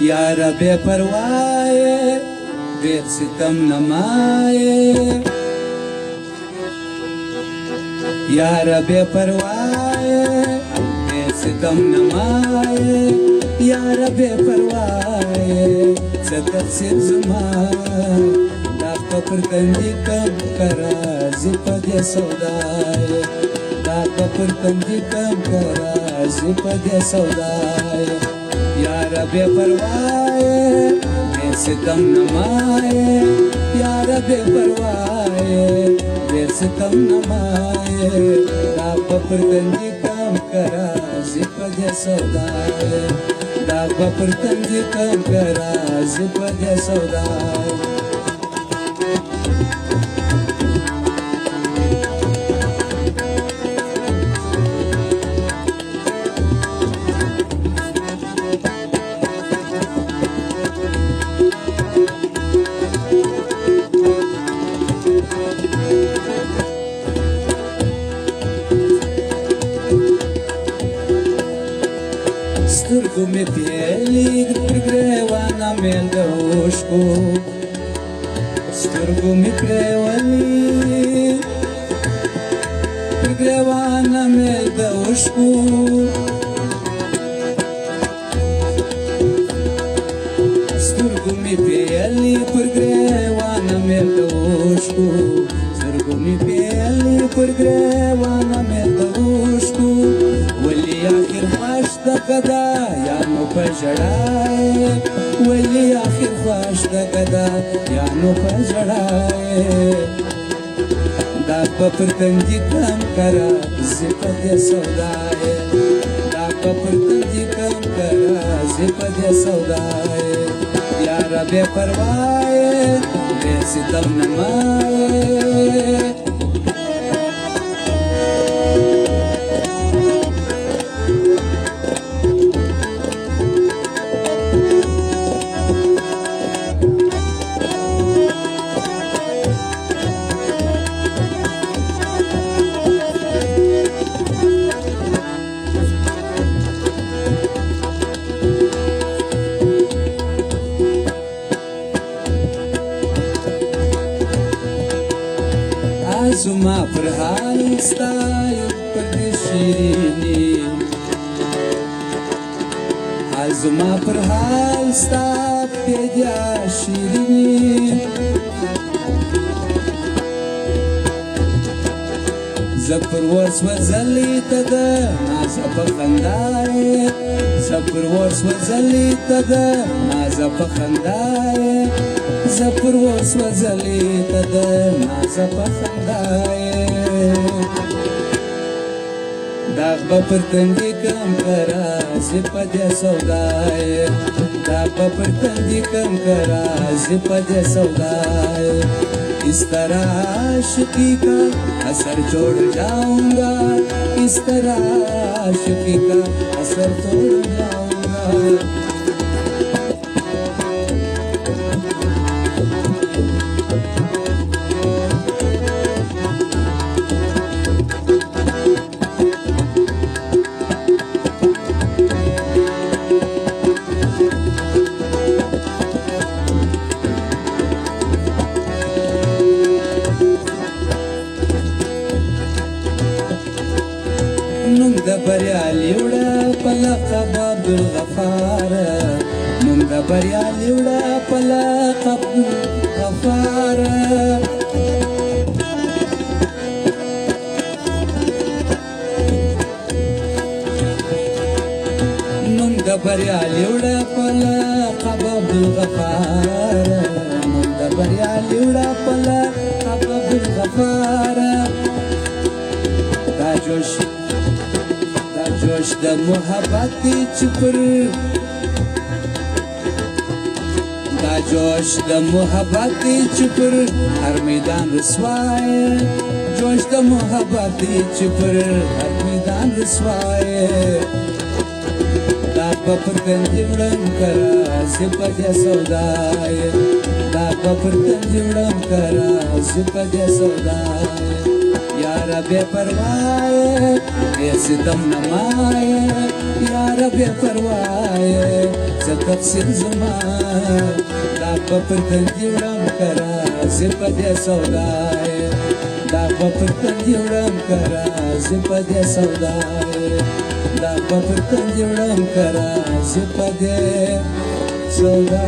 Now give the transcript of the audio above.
यार बेपरवाए बेसितम नमाए यार बेपरवाए बेसितम नमाए यार बेपरवाए सतत सिर्जुमा दाख पर कंदी कब करा जिपदे सौदाए दाख पर कंदी कब करा जिपदे सौदाए यार बेपरवाए बेसितम नमाए यार बेपरवाए बेसितम नमाए दाख पर कंदी कब करा जिपदे सौदाए दाख पर कंदी कब करा जिपदे सौदाए Sturgu mi pieli prigrewana melga ushku Sturgu mi prevali prigrewana melga ushku Sturgu mi pieli prigrewana melga ushku Sturgu mi pieli prigrewana melga ushku Wali akhir khash da kada ya no pajadaye Wali akhir khash da kada ya no pajadaye Da papar kandi kam kara zipade saudaye Da papar kandi kam kara zipade saudaye Ya Rabbe parwaye besitam namaye Zuma perhal style pedishirini Azuma perhal style pedishirini Zapur was wazali tada naza pakhandaye Zapur was wazali tada naza pakhandaye Zapur was wazali tada naza pakhandaye Dagba par kandi kam kara zipade saudaye Dagba par kandi kam kara zipade saudaye इस तरह आशिकी का असर छोड़ जाऊंगा इस तरह आशिकी का असर छोड़ जाऊंगा دبر يا ليودا بلقب بالغفار من دبر يا ليودا بلقب بالغفار من دبر يا ليودا بلقب بالغفار من دبر يا ليودا بلقب بالغفار دا جوش دا محبت چپر دا جوش دا محبت چپر ہر میدان رسوائے جوش دا محبت چپر ہر میدان رسوائے دا پپر کنجوڑم کرا سپجے سودائے دا پپر کنجوڑم کرا سپجے سودائے یا رب پروائے सितम नमाए या रब परवाए څه تفصیل زما دا په تندي وړم کرا زه په دې سودا دا په تندي وړم کرا زه په دې سودا دا په تندي وړم کرا زه په دې سودا